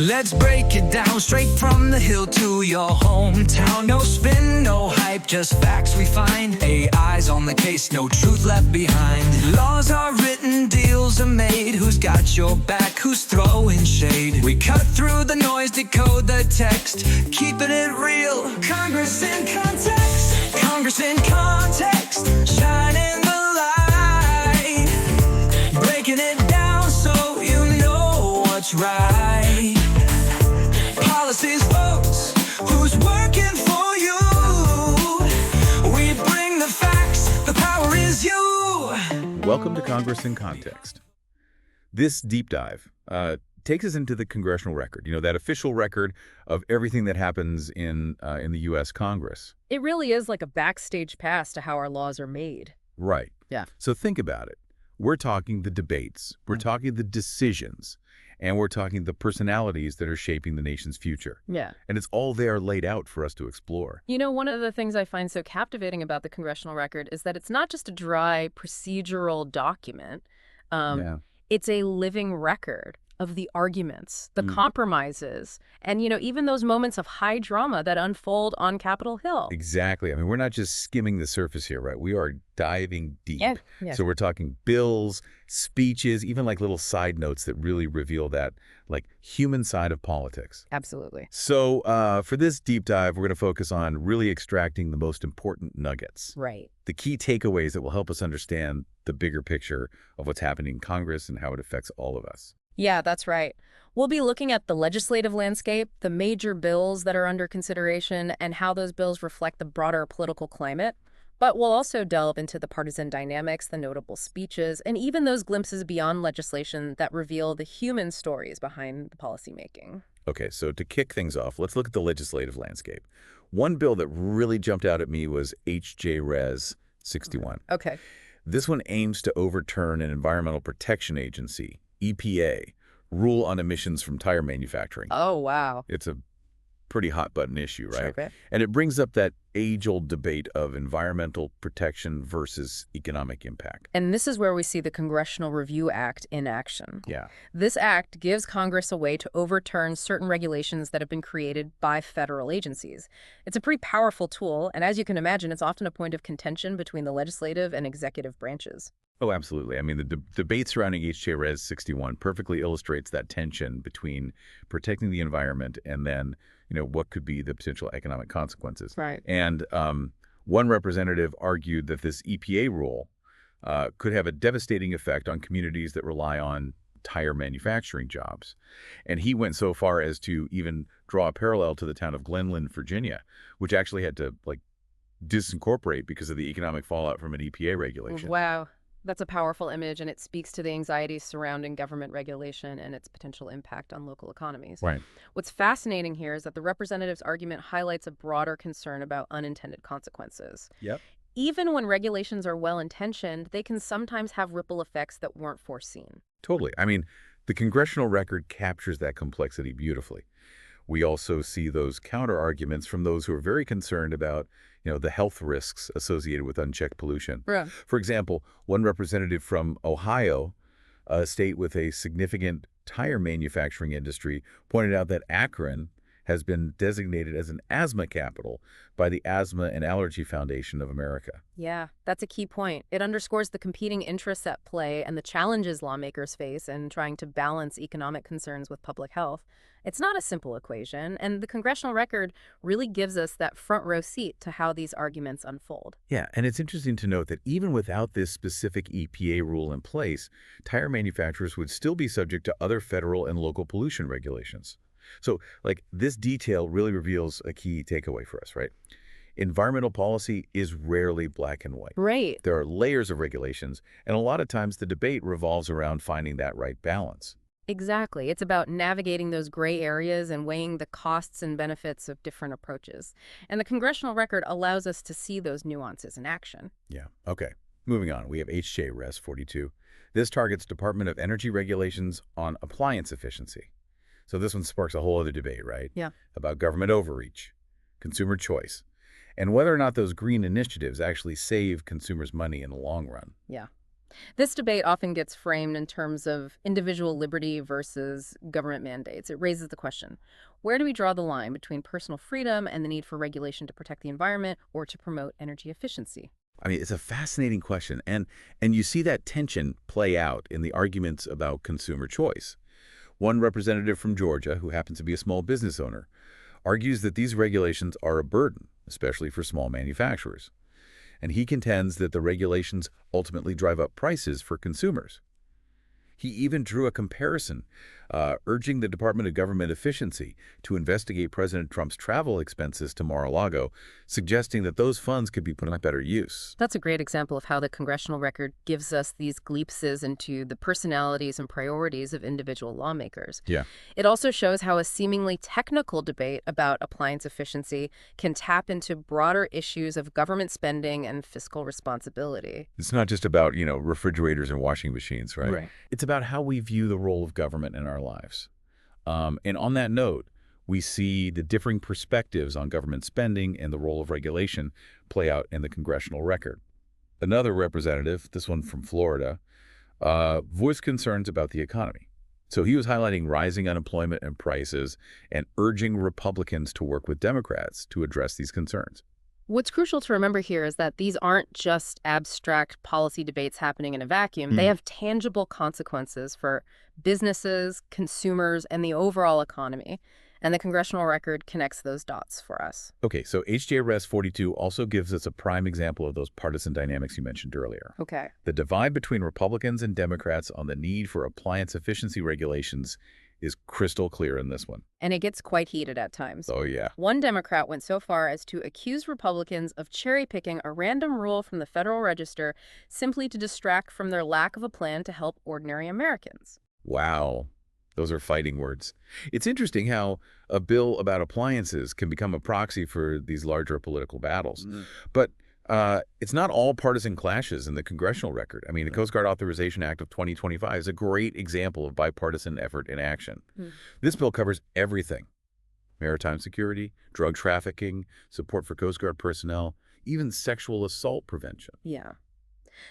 Let's break it down straight from the hill to your hometown. No spin, no hype, just facts we find. AI's on the case, no truth left behind. Laws are written, deals are made. Who's got your back, who's throwing shade? We cut through the noise, decode the text, keeping it real. Congress in context, Congress in context, shining the light, breaking it down so you know what's right. Policies, votes, who's working for you? We bring the facts, the power is you. Welcome to Congress in Context. This deep dive takes us into the Congressional Record, that official record of everything that happens in the U.S. Congress. It really is like a backstage pass to how our laws are made. Right. Yeah. So think about it. We're talking the debates, we're talking the decisions, and we're talking the personalities that are shaping the nation's future. Yeah. And it's all there laid out for us to explore. One of the things I find so captivating about the Congressional Record is that it's not just a dry procedural document. It's a living record of the arguments, the compromises, and, even those moments of high drama that unfold on Capitol Hill. Exactly. I mean, we're not just skimming the surface here, right? We are diving deep. Yeah. So we're talking bills, speeches, even like little side notes that really reveal that human side of politics. Absolutely. So for this deep dive, we're going to focus on really extracting the most important nuggets. Right. The key takeaways that will help us understand the bigger picture of what's happening in Congress and how it affects all of us. Yeah, that's right. We'll be looking at the legislative landscape, the major bills that are under consideration, and how those bills reflect the broader political climate. But we'll also delve into the partisan dynamics, the notable speeches, and even those glimpses beyond legislation that reveal the human stories behind the policymaking. Okay, so to kick things off, let's look at the legislative landscape. One bill that really jumped out at me was H.J. Res. 61. Okay. This one aims to overturn an Environmental Protection Agency, EPA, rule on emissions from tire manufacturing. Oh, wow. It's a pretty hot-button issue, right? Sure. And it brings up that age-old debate of environmental protection versus economic impact. And this is where we see the Congressional Review Act in action. Yeah. This act gives Congress a way to overturn certain regulations that have been created by federal agencies. It's a pretty powerful tool, and as you can imagine, it's often a point of contention between the legislative and executive branches. Oh, absolutely. I mean, the debate surrounding H.J. Res. 61 perfectly illustrates that tension between protecting the environment and then, what could be the potential economic consequences. Right. And one representative argued that this EPA rule could have a devastating effect on communities that rely on tire manufacturing jobs. And he went so far as to even draw a parallel to the town of Glenlyn, Virginia, which actually had to, disincorporate because of the economic fallout from an EPA regulation. Wow. That's a powerful image, and it speaks to the anxieties surrounding government regulation and its potential impact on local economies. Right. What's fascinating here is that the representative's argument highlights a broader concern about unintended consequences. Yep. Even when regulations are well-intentioned, they can sometimes have ripple effects that weren't foreseen. Totally. I mean, the Congressional Record captures that complexity beautifully. We also see those counter-arguments from those who are very concerned about, the health risks associated with unchecked pollution. Right. For example, one representative from Ohio, a state with a significant tire manufacturing industry, pointed out that Akron has been designated as an asthma capital by the Asthma and Allergy Foundation of America. Yeah, that's a key point. It underscores the competing interests at play and the challenges lawmakers face in trying to balance economic concerns with public health. It's not a simple equation, and the Congressional Record really gives us that front row seat to how these arguments unfold. Yeah, and it's interesting to note that even without this specific EPA rule in place, tire manufacturers would still be subject to other federal and local pollution regulations. So, this detail really reveals a key takeaway for us, right? Environmental policy is rarely black and white. Right. There are layers of regulations, and a lot of times the debate revolves around finding that right balance. Exactly. It's about navigating those gray areas and weighing the costs and benefits of different approaches. And the Congressional Record allows us to see those nuances in action. Yeah. Okay. Moving on, we have H.J. Res. 42. This targets Department of Energy regulations on appliance efficiency. So this one sparks a whole other debate, right? Yeah. About government overreach, consumer choice, and whether or not those green initiatives actually save consumers money in the long run. Yeah. This debate often gets framed in terms of individual liberty versus government mandates. It raises the question, where do we draw the line between personal freedom and the need for regulation to protect the environment or to promote energy efficiency? I mean, it's a fascinating question, and you see that tension play out in the arguments about consumer choice. One representative from Georgia, who happens to be a small business owner, argues that these regulations are a burden, especially for small manufacturers. And he contends that the regulations ultimately drive up prices for consumers. He even drew a comparison, urging the Department of Government Efficiency to investigate President Trump's travel expenses to Mar-a-Lago, suggesting that those funds could be put to better use. That's a great example of how the congressional record gives us these glimpses into the personalities and priorities of individual lawmakers. Yeah. It also shows how a seemingly technical debate about appliance efficiency can tap into broader issues of government spending and fiscal responsibility. It's not just about, refrigerators and washing machines, right? Right. It's about how we view the role of government in our lives. And on that note, we see the differing perspectives on government spending and the role of regulation play out in the congressional record. Another representative, this one from Florida, voiced concerns about the economy. So he was highlighting rising unemployment and prices and urging Republicans to work with Democrats to address these concerns. What's crucial to remember here is that these aren't just abstract policy debates happening in a vacuum. They have tangible consequences for businesses, consumers, and the overall economy. And the congressional record connects those dots for us. Okay, so HJRS 42 also gives us a prime example of those partisan dynamics you mentioned earlier. Okay. The divide between Republicans and Democrats on the need for appliance efficiency regulations is crystal clear in this one. And it gets quite heated at times. Oh, yeah. One Democrat went so far as to accuse Republicans of cherry-picking a random rule from the Federal Register simply to distract from their lack of a plan to help ordinary Americans. Wow. Those are fighting words. It's interesting how a bill about appliances can become a proxy for these larger political battles. But it's not all partisan clashes in the congressional record. I mean, the Coast Guard Authorization Act of 2025 is a great example of bipartisan effort in action. This bill covers everything: maritime security, drug trafficking, support for Coast Guard personnel, even sexual assault prevention. Yeah.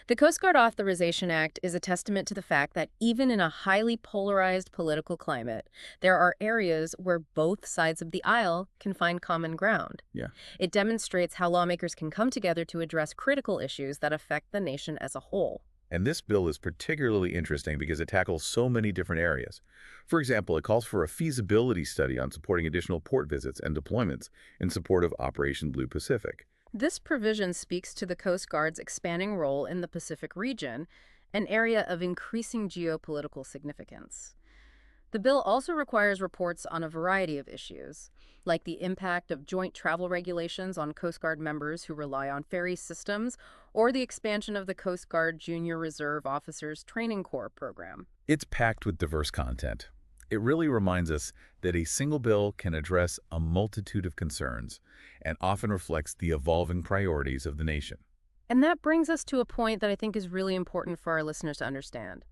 The Coast Guard Authorization Act is a testament to the fact that even in a highly polarized political climate, there are areas where both sides of the aisle can find common ground. Yeah. It demonstrates how lawmakers can come together to address critical issues that affect the nation as a whole. And this bill is particularly interesting because it tackles so many different areas. For example, it calls for a feasibility study on supporting additional port visits and deployments in support of Operation Blue Pacific. This provision speaks to the Coast Guard's expanding role in the Pacific region, an area of increasing geopolitical significance. The bill also requires reports on a variety of issues, like the impact of joint travel regulations on Coast Guard members who rely on ferry systems, or the expansion of the Coast Guard Junior Reserve Officers Training Corps program. It's packed with diverse content. It really reminds us that a single bill can address a multitude of concerns and often reflects the evolving priorities of the nation. And that brings us to a point that I think is really important for our listeners to understand.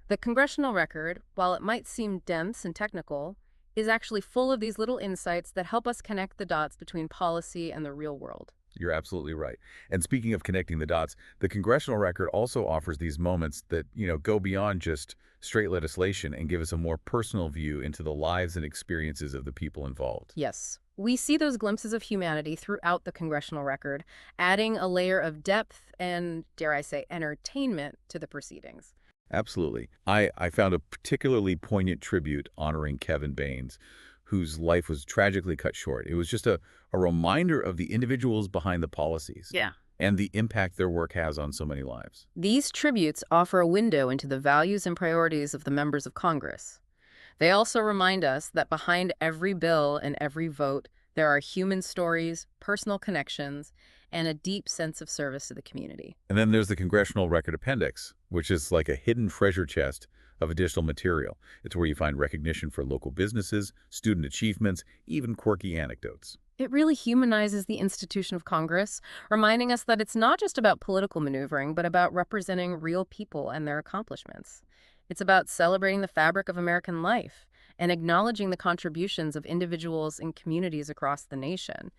The congressional record, while it might seem dense and technical, is actually full of these little insights that help us connect the dots between policy and the real world. You're absolutely right. And speaking of connecting the dots, the congressional record also offers these moments that, go beyond just straight legislation and give us a more personal view into the lives and experiences of the people involved. Yes. We see those glimpses of humanity throughout the congressional record, adding a layer of depth and, dare I say, entertainment to the proceedings. Absolutely. I found a particularly poignant tribute honoring Kevin Baines, whose life was tragically cut short. It was just a reminder of the individuals behind the policies. Yeah. And the impact their work has on so many lives. These tributes offer a window into the values and priorities of the members of Congress. They also remind us that behind every bill and every vote, there are human stories, personal connections, and a deep sense of service to the community. And then there's the Congressional Record Appendix, which is like a hidden treasure chest of additional material. It's where you find recognition for local businesses, student achievements, even quirky anecdotes. It really humanizes the institution of Congress, reminding us that it's not just about political maneuvering, but about representing real people and their accomplishments. It's about celebrating the fabric of American life and acknowledging the contributions of individuals and communities across the nation.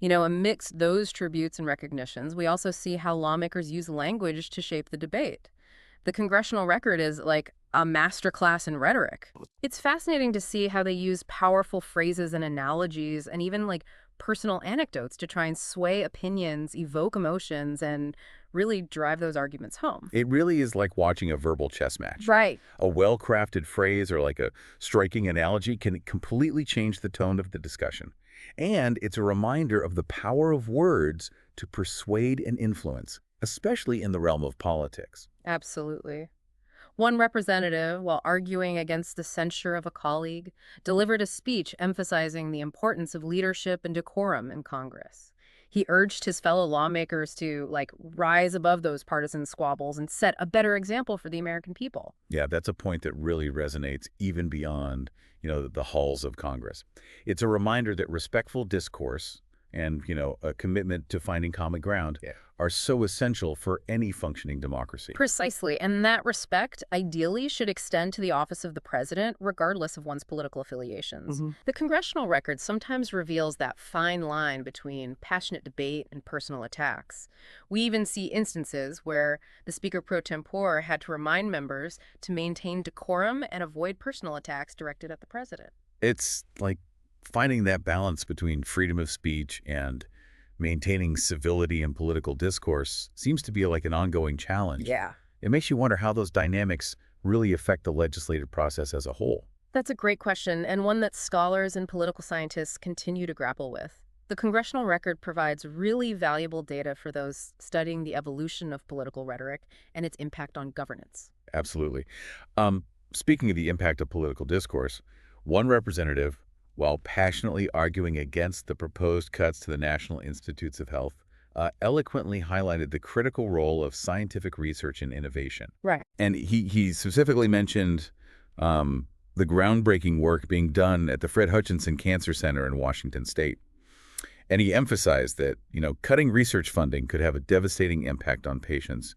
Amidst those tributes and recognitions, we also see how lawmakers use language to shape the debate. The Congressional Record is like a masterclass in rhetoric. It's fascinating to see how they use powerful phrases and analogies and even like personal anecdotes to try and sway opinions, evoke emotions, and really drive those arguments home. It really is like watching a verbal chess match. Right. A well-crafted phrase or like a striking analogy can completely change the tone of the discussion. And it's a reminder of the power of words to persuade and influence, especially in the realm of politics. Absolutely. One representative, while arguing against the censure of a colleague, delivered a speech emphasizing the importance of leadership and decorum in Congress. He urged his fellow lawmakers to, like, rise above those partisan squabbles and set a better example for the American people. Yeah, that's a point that really resonates even beyond, the halls of Congress. It's a reminder that respectful discourse and, a commitment to finding common ground are so essential for any functioning democracy. Precisely, and that respect ideally should extend to the office of the president, regardless of one's political affiliations. The Congressional Record sometimes reveals that fine line between passionate debate and personal attacks. We even see instances where the Speaker pro tempore had to remind members to maintain decorum and avoid personal attacks directed at the president. It's like finding that balance between freedom of speech and maintaining civility in political discourse seems to be like an ongoing challenge. Yeah. It makes you wonder how those dynamics really affect the legislative process as a whole. That's a great question, and one that scholars and political scientists continue to grapple with. The Congressional Record provides really valuable data for those studying the evolution of political rhetoric and its impact on governance. Absolutely. Speaking of the impact of political discourse, one representative, while passionately arguing against the proposed cuts to the National Institutes of Health, eloquently highlighted the critical role of scientific research and innovation. Right. And he specifically mentioned the groundbreaking work being done at the Fred Hutchinson Cancer Center in Washington State. And he emphasized that, cutting research funding could have a devastating impact on patients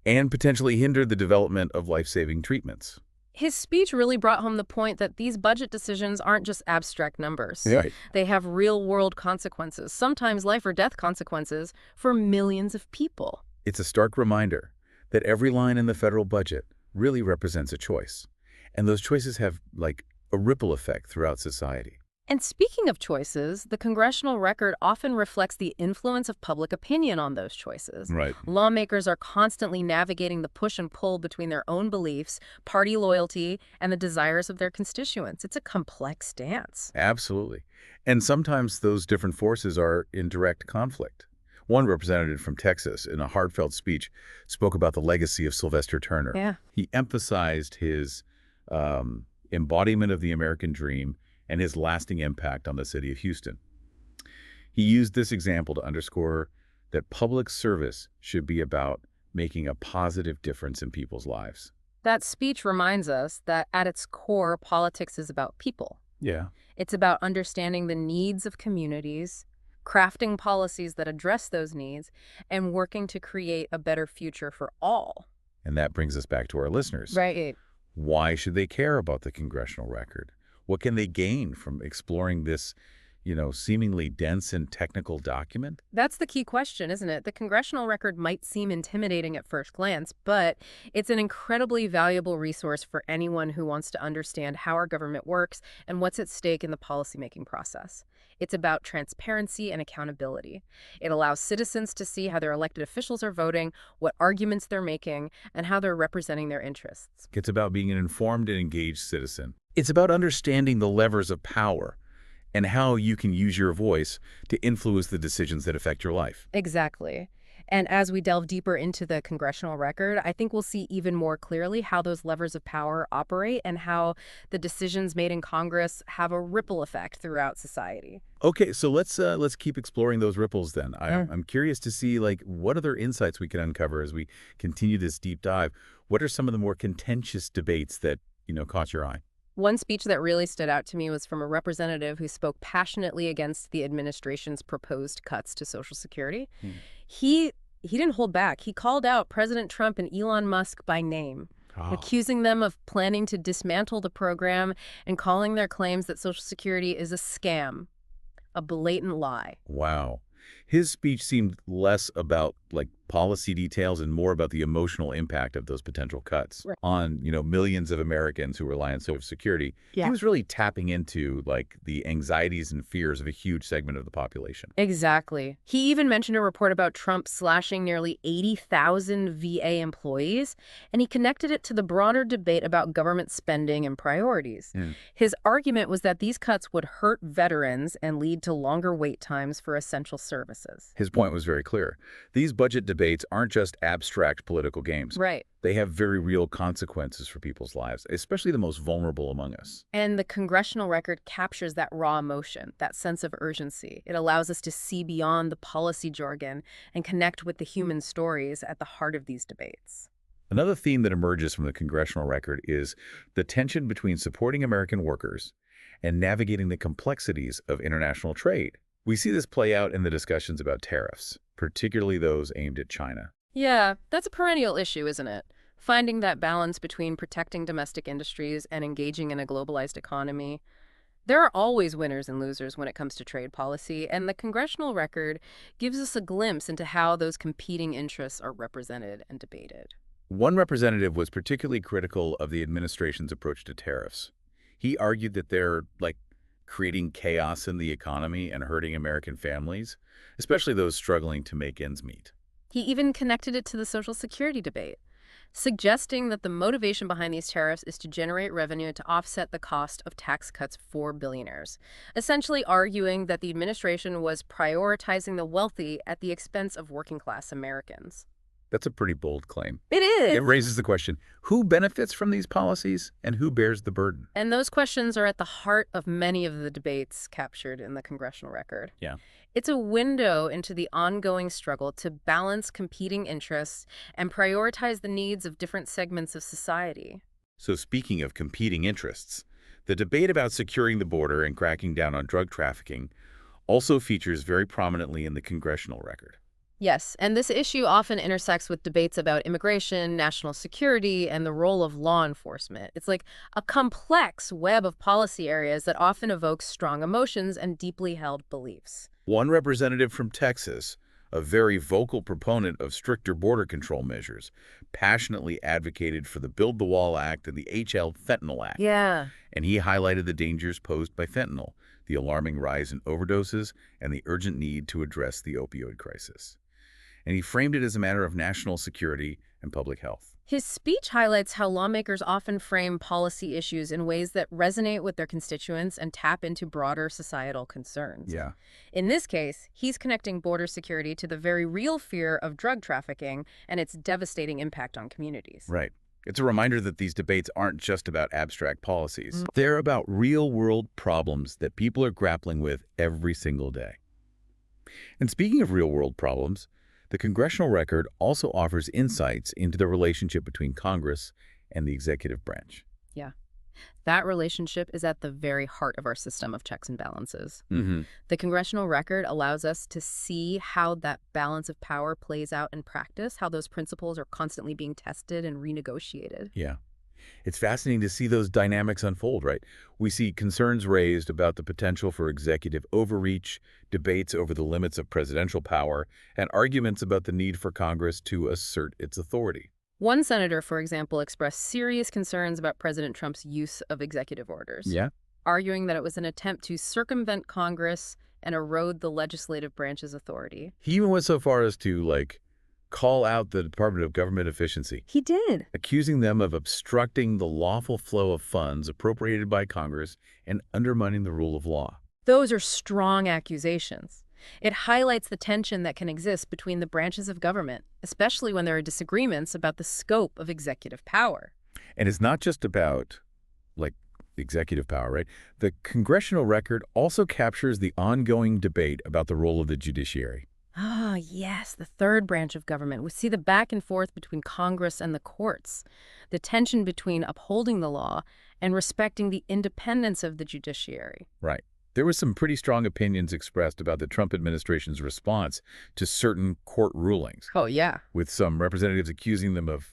and potentially hinder the development of life-saving treatments. His speech really brought home the point that these budget decisions aren't just abstract numbers. Right. They have real-world consequences, sometimes life or death consequences, for millions of people. It's a stark reminder that every line in the federal budget really represents a choice. And those choices have, like, a ripple effect throughout society. And speaking of choices, the Congressional Record often reflects the influence of public opinion on those choices. Right. Lawmakers are constantly navigating the push and pull between their own beliefs, party loyalty, and the desires of their constituents. It's a complex dance. Absolutely. And sometimes those different forces are in direct conflict. One representative from Texas, in a heartfelt speech, spoke about the legacy of Sylvester Turner. Yeah. He emphasized his embodiment of the American dream and his lasting impact on the city of Houston. He used this example to underscore that public service should be about making a positive difference in people's lives. That speech reminds us that at its core, politics is about people. Yeah. It's about understanding the needs of communities, crafting policies that address those needs, and working to create a better future for all. And that brings us back to our listeners. Right. Why should they care about the Congressional Record? What can they gain from exploring this, seemingly dense and technical document? That's the key question, isn't it? The Congressional Record might seem intimidating at first glance, but it's an incredibly valuable resource for anyone who wants to understand how our government works and what's at stake in the policymaking process. It's about transparency and accountability. It allows citizens to see how their elected officials are voting, what arguments they're making, and how they're representing their interests. It's about being an informed and engaged citizen. It's about understanding the levers of power and how you can use your voice to influence the decisions that affect your life. Exactly. And as we delve deeper into the Congressional Record, I think we'll see even more clearly how those levers of power operate and how the decisions made in Congress have a ripple effect throughout society. Okay, so let's keep exploring those ripples then. I'm curious to see what other insights we can uncover as we continue this deep dive. What are some of the more contentious debates that, caught your eye? One speech that really stood out to me was from a representative who spoke passionately against the administration's proposed cuts to Social Security. He didn't hold back. He called out President Trump and Elon Musk by name, accusing them of planning to dismantle the program and calling their claims that Social Security is a scam, a blatant lie. Wow. His speech seemed less about policy details and more about the emotional impact of those potential cuts Right. on, millions of Americans who rely on Social Security. Yeah. He was really tapping into, like, the anxieties and fears of a huge segment of the population. Exactly. He even mentioned a report about Trump slashing nearly 80,000 VA employees, and he connected it to the broader debate about government spending and priorities. Yeah. His argument was that these cuts would hurt veterans and lead to longer wait times for essential services. His point was very clear. These budget debates aren't just abstract political games. Right. They have very real consequences for people's lives, especially the most vulnerable among us. And the Congressional Record captures that raw emotion, that sense of urgency. It allows us to see beyond the policy jargon and connect with the human stories at the heart of these debates. Another theme that emerges from the Congressional Record is the tension between supporting American workers and navigating the complexities of international trade. We see this play out in the discussions about tariffs, particularly those aimed at China. Yeah, that's a perennial issue, isn't it? Finding that balance between protecting domestic industries and engaging in a globalized economy. There are always winners and losers when it comes to trade policy, and the Congressional Record gives us a glimpse into how those competing interests are represented and debated. One representative was particularly critical of the administration's approach to tariffs. He argued that they're, like, creating chaos in the economy and hurting American families, especially those struggling to make ends meet. He even connected it to the Social Security debate, suggesting that the motivation behind these tariffs is to generate revenue to offset the cost of tax cuts for billionaires, essentially arguing that the administration was prioritizing the wealthy at the expense of working-class Americans. That's a pretty bold claim. It is. It raises the question, who benefits from these policies and who bears the burden? And those questions are at the heart of many of the debates captured in the Congressional Record. Yeah. It's a window into the ongoing struggle to balance competing interests and prioritize the needs of different segments of society. So speaking of competing interests, the debate about securing the border and cracking down on drug trafficking also features very prominently in the Congressional Record. Yes, and this issue often intersects with debates about immigration, national security, and the role of law enforcement. It's like a complex web of policy areas that often evoke strong emotions and deeply held beliefs. One representative from Texas, a very vocal proponent of stricter border control measures, passionately advocated for the Build the Wall Act and the H.L. Fentanyl Act. Yeah. And he highlighted the dangers posed by fentanyl, the alarming rise in overdoses, and the urgent need to address the opioid crisis. And he framed it as a matter of national security and public health. His speech highlights how lawmakers often frame policy issues in ways that resonate with their constituents and tap into broader societal concerns. Yeah. In this case, he's connecting border security to the very real fear of drug trafficking and its devastating impact on communities. Right. It's a reminder that these debates aren't just about abstract policies. They're about real-world problems that people are grappling with every single day. And speaking of real-world problems, the Congressional Record also offers insights into the relationship between Congress and the executive branch. Yeah. That relationship is at the very heart of our system of checks and balances. The Congressional Record allows us to see how that balance of power plays out in practice, how those principles are constantly being tested and renegotiated. Yeah. It's fascinating to see those dynamics unfold, right? We see concerns raised about the potential for executive overreach, debates over the limits of presidential power, and arguments about the need for Congress to assert its authority. One senator, for example, expressed serious concerns about President Trump's use of executive orders, arguing that it was an attempt to circumvent Congress and erode the legislative branch's authority. He even went so far as to, call out the Department of Government Efficiency, He did. accusing them of obstructing the lawful flow of funds appropriated by Congress and undermining the rule of law. Those are strong accusations. It highlights the tension that can exist between the branches of government, especially when there are disagreements about the scope of executive power. And it's not just about, executive power, right? The Congressional Record also captures the ongoing debate about the role of the judiciary. Ah, yes, the third branch of government. We see the back and forth between Congress and the courts, the tension between upholding the law and respecting the independence of the judiciary. Right. There were some pretty strong opinions expressed about the Trump administration's response to certain court rulings, Oh, yeah. with some representatives accusing them of,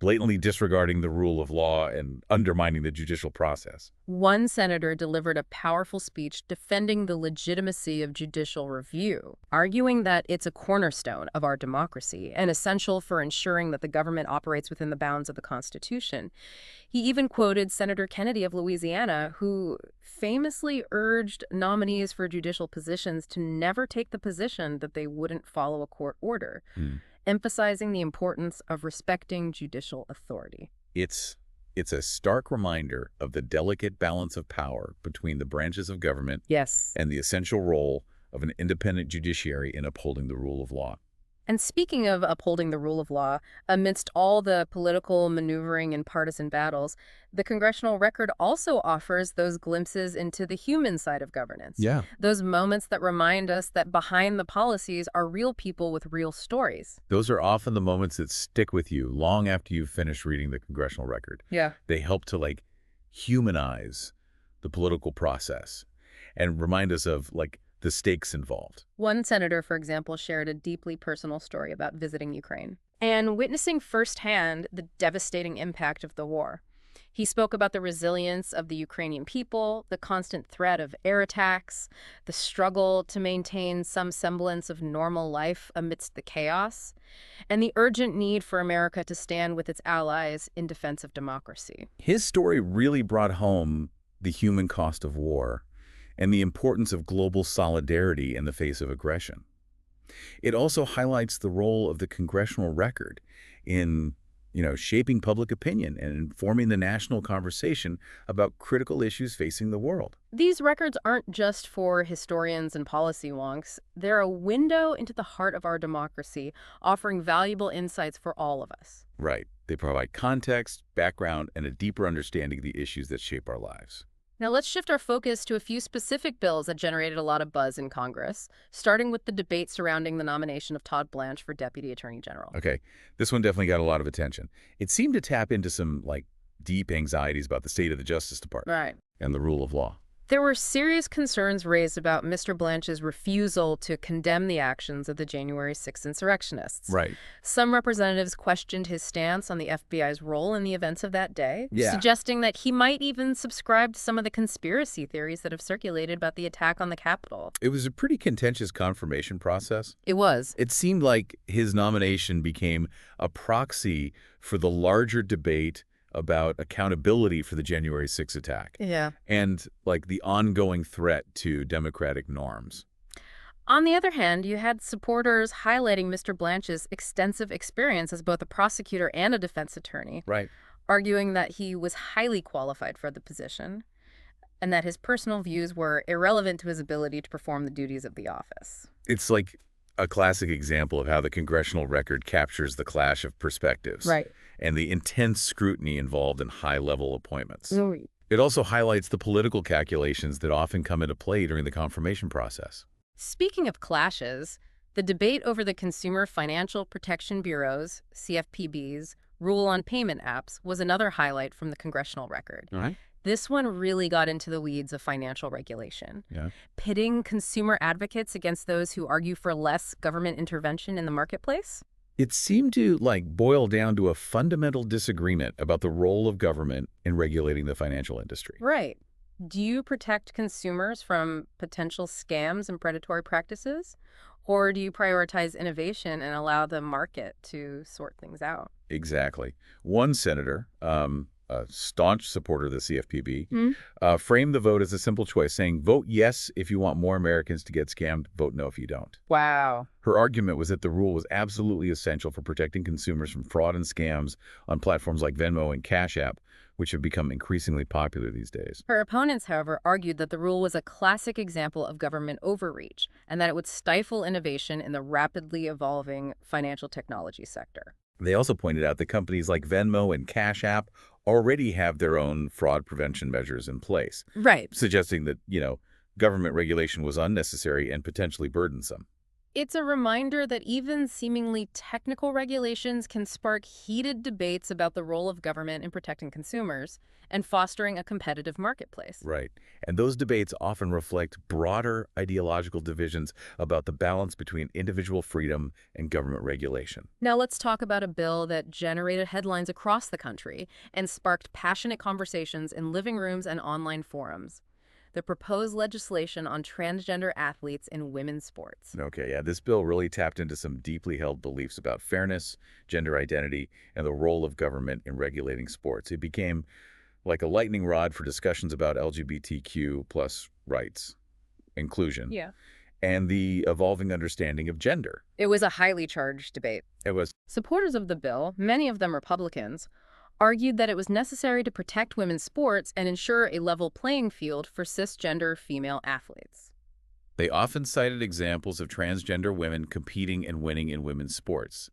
blatantly disregarding the rule of law and undermining the judicial process. One senator delivered a powerful speech defending the legitimacy of judicial review, arguing that it's a cornerstone of our democracy and essential for ensuring that the government operates within the bounds of the Constitution. He even quoted Senator Kennedy of Louisiana, who famously urged nominees for judicial positions to never take the position that they wouldn't follow a court order, emphasizing the importance of respecting judicial authority. It's a stark reminder of the delicate balance of power between the branches of government Yes. and the essential role of an independent judiciary in upholding the rule of law. And speaking of upholding the rule of law, amidst all the political maneuvering and partisan battles, the Congressional Record also offers those glimpses into the human side of governance. Yeah. Those moments that remind us that behind the policies are real people with real stories. Those are often the moments that stick with you long after you've finished reading the Congressional Record. Yeah. They help to, humanize the political process and remind us of, the stakes involved. One senator, for example, shared a deeply personal story about visiting Ukraine and witnessing firsthand the devastating impact of the war. He spoke about the resilience of the Ukrainian people, the constant threat of air attacks, the struggle to maintain some semblance of normal life amidst the chaos, and the urgent need for America to stand with its allies in defense of democracy. His story really brought home the human cost of war and the importance of global solidarity in the face of aggression. It also highlights the role of the Congressional Record in, shaping public opinion and informing the national conversation about critical issues facing the world. These records aren't just for historians and policy wonks. They're a window into the heart of our democracy, offering valuable insights for all of us. Right. They provide context, background, and a deeper understanding of the issues that shape our lives. Now let's shift our focus to a few specific bills that generated a lot of buzz in Congress, starting with the debate surrounding the nomination of Todd Blanche for Deputy Attorney General. Okay, this one definitely got a lot of attention. It seemed to tap into some, deep anxieties about the state of the Justice Department Right. and the rule of law. There were serious concerns raised about Mr. Blanche's refusal to condemn the actions of the January 6th insurrectionists. Right. Some representatives questioned his stance on the FBI's role in the events of that day, Yeah. suggesting that he might even subscribe to some of the conspiracy theories that have circulated about the attack on the Capitol. It was a pretty contentious confirmation process. It was. It seemed like his nomination became a proxy for the larger debate about accountability for the January 6th attack Yeah. and, the ongoing threat to democratic norms. On the other hand, you had supporters highlighting Mr. Blanche's extensive experience as both a prosecutor and a defense attorney, Right. arguing that he was highly qualified for the position and that his personal views were irrelevant to his ability to perform the duties of the office. It's a classic example of how the Congressional Record captures the clash of perspectives and the intense scrutiny involved in high-level appointments. It also highlights the political calculations that often come into play during the confirmation process. Speaking of clashes, the debate over the Consumer Financial Protection Bureau's, CFPB's, rule on payment apps was another highlight from the Congressional Record. All right. This one really got into the weeds of financial regulation, Yeah. pitting consumer advocates against those who argue for less government intervention in the marketplace. It seemed to, boil down to a fundamental disagreement about the role of government in regulating the financial industry. Right. Do you protect consumers from potential scams and predatory practices? Or do you prioritize innovation and allow the market to sort things out? Exactly. One senator, a staunch supporter of the CFPB, framed the vote as a simple choice, saying, vote yes if you want more Americans to get scammed, vote no if you don't. Wow. Her argument was that the rule was absolutely essential for protecting consumers from fraud and scams on platforms like Venmo and Cash App, which have become increasingly popular these days. Her opponents, however, argued that the rule was a classic example of government overreach and that it would stifle innovation in the rapidly evolving financial technology sector. They also pointed out that companies like Venmo and Cash App already have their own fraud prevention measures in place, Right. suggesting that, government regulation was unnecessary and potentially burdensome. It's a reminder that even seemingly technical regulations can spark heated debates about the role of government in protecting consumers and fostering a competitive marketplace. Right. And those debates often reflect broader ideological divisions about the balance between individual freedom and government regulation. Now let's talk about a bill that generated headlines across the country and sparked passionate conversations in living rooms and online forums. The proposed legislation on transgender athletes in women's sports. Okay, yeah, this bill really tapped into some deeply held beliefs about fairness, gender identity, and the role of government in regulating sports. It became like a lightning rod for discussions about LGBTQ plus rights, inclusion, Yeah. and the evolving understanding of gender. It was a highly charged debate. It was, Supporters of the bill, many of them Republicans, argued that it was necessary to protect women's sports and ensure a level playing field for cisgender female athletes. they often cited examples of transgender women competing and winning in women's sports.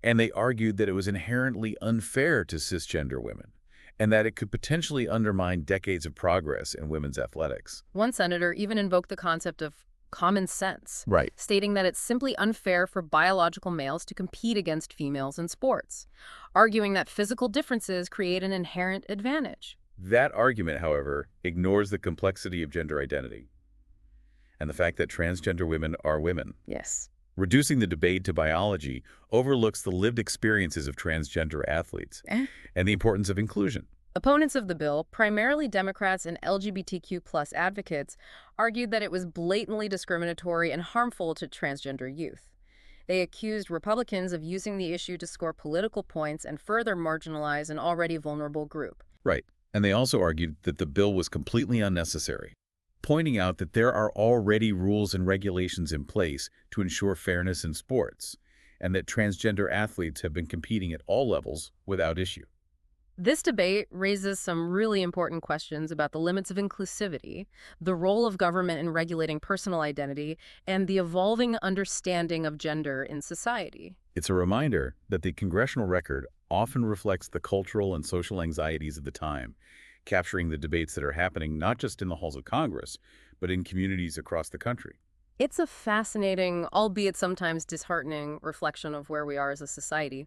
And they argued that it was inherently unfair to cisgender women, and that it could potentially undermine decades of progress in women's athletics. One senator even invoked the concept of common sense, Right. stating that it's simply unfair for biological males to compete against females in sports, arguing that physical differences create an inherent advantage. That argument, however, ignores the complexity of gender identity and the fact that transgender women are women. Yes. Reducing the debate to biology overlooks the lived experiences of transgender athletes and the importance of inclusion. Opponents of the bill, primarily Democrats and LGBTQ+ advocates, argued that it was blatantly discriminatory and harmful to transgender youth. They accused Republicans of using the issue to score political points and further marginalize an already vulnerable group. Right. And they also argued that the bill was completely unnecessary, pointing out that there are already rules and regulations in place to ensure fairness in sports, and that transgender athletes have been competing at all levels without issue. This debate raises some really important questions about the limits of inclusivity, the role of government in regulating personal identity, and the evolving understanding of gender in society. It's a reminder that the Congressional Record often reflects the cultural and social anxieties of the time, capturing the debates that are happening not just in the halls of Congress, but in communities across the country. It's a fascinating, albeit sometimes disheartening, reflection of where we are as a society.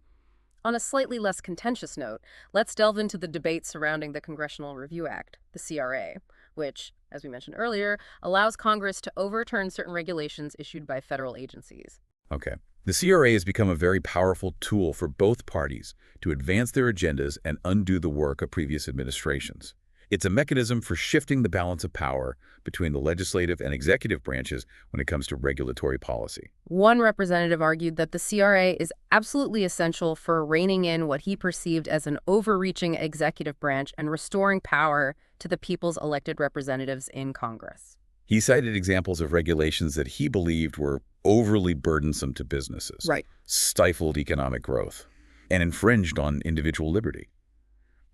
On a slightly less contentious note, let's delve into the debate surrounding the Congressional Review Act, the CRA, which, as we mentioned earlier, allows Congress to overturn certain regulations issued by federal agencies. Okay. The CRA has become a very powerful tool for both parties to advance their agendas and undo the work of previous administrations. It's a mechanism for shifting the balance of power between the legislative and executive branches when it comes to regulatory policy. One representative argued that the CRA is absolutely essential for reining in what he perceived as an overreaching executive branch and restoring power to the people's elected representatives in Congress. He cited examples of regulations that he believed were overly burdensome to businesses, Right. stifled economic growth, and infringed on individual liberty,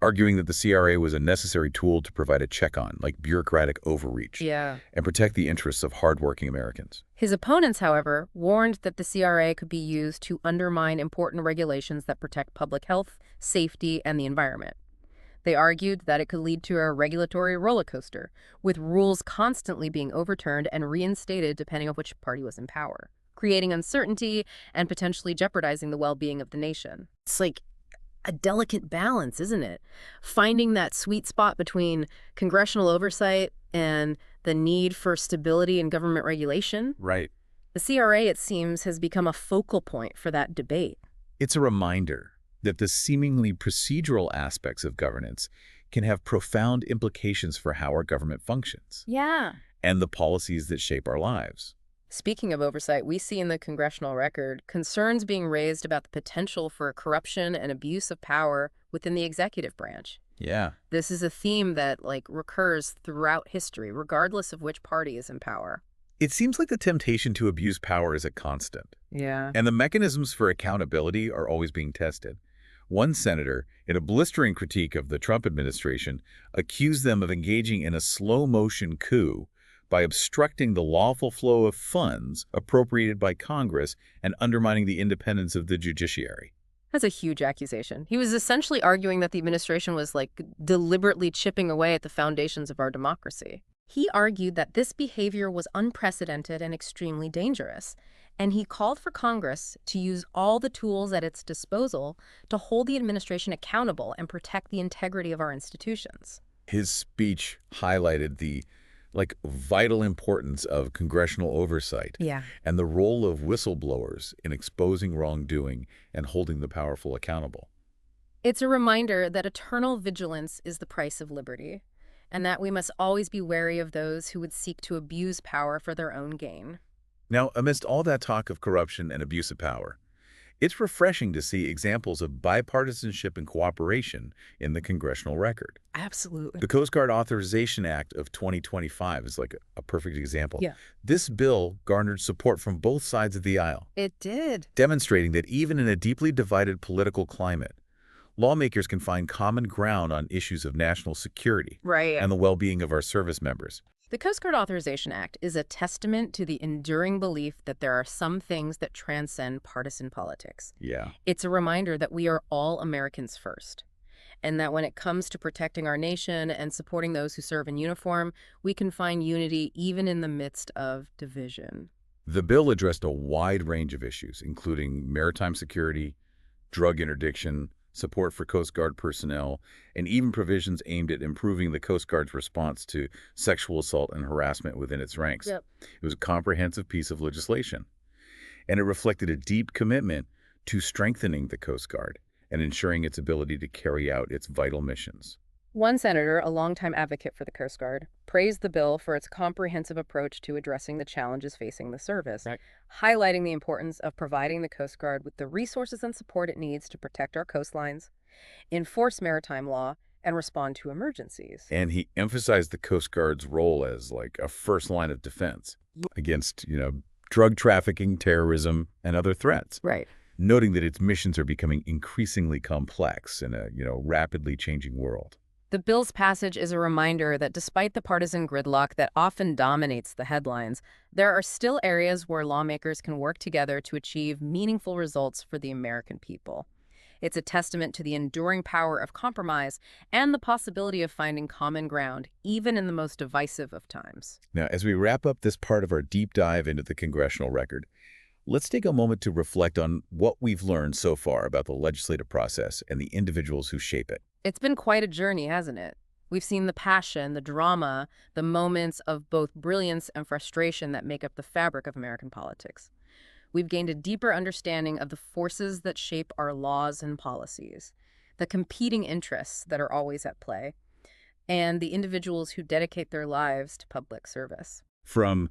arguing that the CRA was a necessary tool to provide a check on, like bureaucratic overreach, Yeah. and protect the interests of hardworking Americans. His opponents, however, warned that the CRA could be used to undermine important regulations that protect public health, safety, and the environment. They argued that it could lead to a regulatory roller coaster, with rules constantly being overturned and reinstated depending on which party was in power, creating uncertainty and potentially jeopardizing the well-being of the nation. It's like a delicate balance, isn't it? Finding that sweet spot between congressional oversight and the need for stability in government regulation. Right. The CRA, it seems, has become a focal point for that debate. It's a reminder that the seemingly procedural aspects of governance can have profound implications for how our government functions Yeah. and the policies that shape our lives. Speaking of oversight, we see in the Congressional Record concerns being raised about the potential for corruption and abuse of power within the executive branch. Yeah. This is a theme that recurs throughout history, regardless of which party is in power. It seems like the temptation to abuse power is a constant, Yeah. and the mechanisms for accountability are always being tested. One senator, in a blistering critique of the Trump administration, accused them of engaging in a slow-motion coup by obstructing the lawful flow of funds appropriated by Congress and undermining the independence of the judiciary. That's a huge accusation. He was essentially arguing that the administration was deliberately chipping away at the foundations of our democracy. He argued that this behavior was unprecedented and extremely dangerous, and he called for Congress to use all the tools at its disposal to hold the administration accountable and protect the integrity of our institutions. His speech highlighted the vital importance of congressional oversight Yeah. and the role of whistleblowers in exposing wrongdoing and holding the powerful accountable. It's a reminder that eternal vigilance is the price of liberty, and that we must always be wary of those who would seek to abuse power for their own gain. Now, amidst all that talk of corruption and abuse of power, it's refreshing to see examples of bipartisanship and cooperation in the Congressional Record. Absolutely. The Coast Guard Authorization Act of 2025 is like a perfect example. Yeah. This bill garnered support from both sides of the aisle, It did. demonstrating that even in a deeply divided political climate, lawmakers can find common ground on issues of national security Right. and the well-being of our service members. The Coast Guard Authorization Act is a testament to the enduring belief that there are some things that transcend partisan politics. Yeah. It's a reminder that we are all Americans first, and that when it comes to protecting our nation and supporting those who serve in uniform, we can find unity even in the midst of division. The bill addressed a wide range of issues, including maritime security, drug interdiction, support for Coast Guard personnel, and even provisions aimed at improving the Coast Guard's response to sexual assault and harassment within its ranks. Yep. It was a comprehensive piece of legislation, and it reflected a deep commitment to strengthening the Coast Guard and ensuring its ability to carry out its vital missions. One senator, a longtime advocate for the Coast Guard, praised the bill for its comprehensive approach to addressing the challenges facing the service, Right. highlighting the importance of providing the Coast Guard with the resources and support it needs to protect our coastlines, enforce maritime law, and respond to emergencies. And he emphasized the Coast Guard's role as like a first line of defense against, drug trafficking, terrorism, and other threats, Right. noting that its missions are becoming increasingly complex in a, rapidly changing world. The bill's passage is a reminder that despite the partisan gridlock that often dominates the headlines, there are still areas where lawmakers can work together to achieve meaningful results for the American people. It's a testament to the enduring power of compromise and the possibility of finding common ground, even in the most divisive of times. Now, as we wrap up this part of our deep dive into the Congressional Record, let's take a moment to reflect on what we've learned so far about the legislative process and the individuals who shape it. It's been quite a journey, hasn't it? We've seen the passion, the drama, the moments of both brilliance and frustration that make up the fabric of American politics. We've gained a deeper understanding of the forces that shape our laws and policies, the competing interests that are always at play, and the individuals who dedicate their lives to public service. From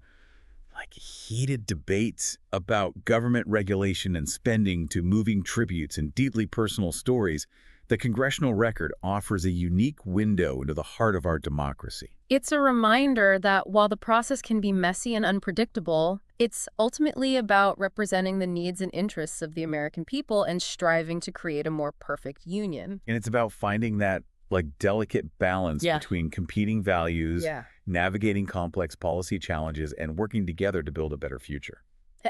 heated debates about government regulation and spending to moving tributes and deeply personal stories, the Congressional Record offers a unique window into the heart of our democracy. It's a reminder that while the process can be messy and unpredictable, it's ultimately about representing the needs and interests of the American people and striving to create a more perfect union. And it's about finding that delicate balance Yeah. between competing values, navigating complex policy challenges, and working together to build a better future.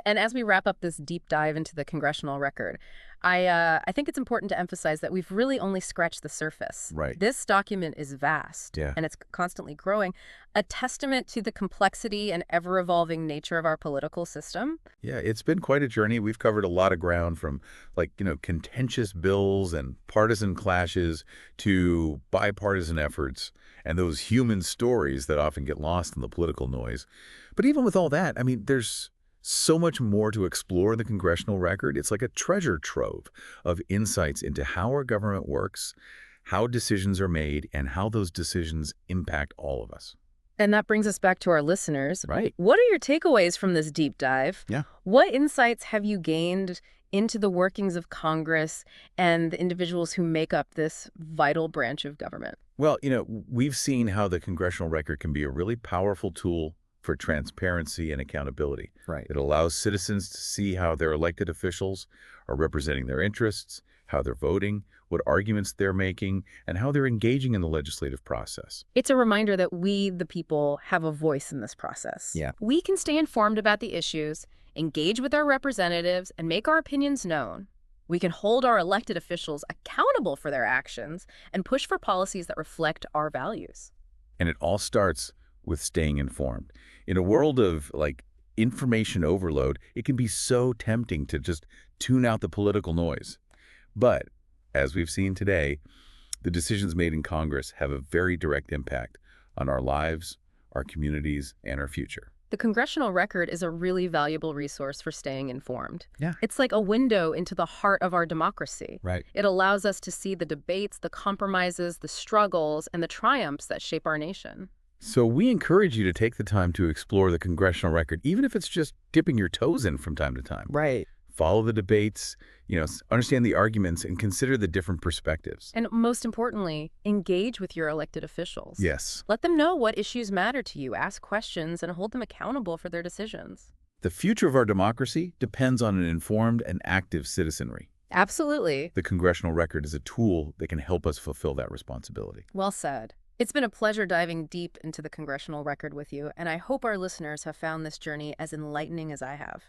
And as we wrap up this deep dive into the Congressional Record, I think it's important to emphasize that we've really only scratched the surface. Right. This document is vast, Yeah. and it's constantly growing, a testament to the complexity and ever-evolving nature of our political system. Yeah, it's been quite a journey. We've covered a lot of ground from contentious bills and partisan clashes to bipartisan efforts and those human stories that often get lost in the political noise. But even with all that, there's so much more to explore in the Congressional Record. It's like a treasure trove of insights into how our government works, how decisions are made, and how those decisions impact all of us. And that brings us back to our listeners. Right. What are your takeaways from this deep dive? Yeah. What insights have you gained into the workings of Congress and the individuals who make up this vital branch of government? Well, we've seen how the Congressional Record can be a really powerful tool for transparency and accountability. Right. It allows citizens to see how their elected officials are representing their interests, how they're voting, what arguments they're making, and how they're engaging in the legislative process. It's a reminder that we, the people, have a voice in this process. Yeah. We can stay informed about the issues, engage with our representatives, and make our opinions known. We can hold our elected officials accountable for their actions and push for policies that reflect our values. And it all starts with staying informed. In a world of, information overload, it can be so tempting to just tune out the political noise. But, as we've seen today, the decisions made in Congress have a very direct impact on our lives, our communities, and our future. The Congressional Record is a really valuable resource for staying informed. Yeah. It's like a window into the heart of our democracy. Right. It allows us to see the debates, the compromises, the struggles, and the triumphs that shape our nation. So we encourage you to take the time to explore the Congressional Record, even if it's just dipping your toes in from time to time. Right. Follow the debates, understand the arguments, and consider the different perspectives. And most importantly, engage with your elected officials. Yes. Let them know what issues matter to you, ask questions, and hold them accountable for their decisions. The future of our democracy depends on an informed and active citizenry. Absolutely. The Congressional Record is a tool that can help us fulfill that responsibility. Well said. It's been a pleasure diving deep into the Congressional Record with you, and I hope our listeners have found this journey as enlightening as I have.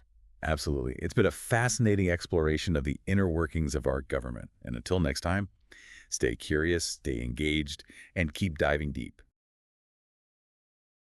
Absolutely. It's been a fascinating exploration of the inner workings of our government. And until next time, stay curious, stay engaged, and keep diving deep.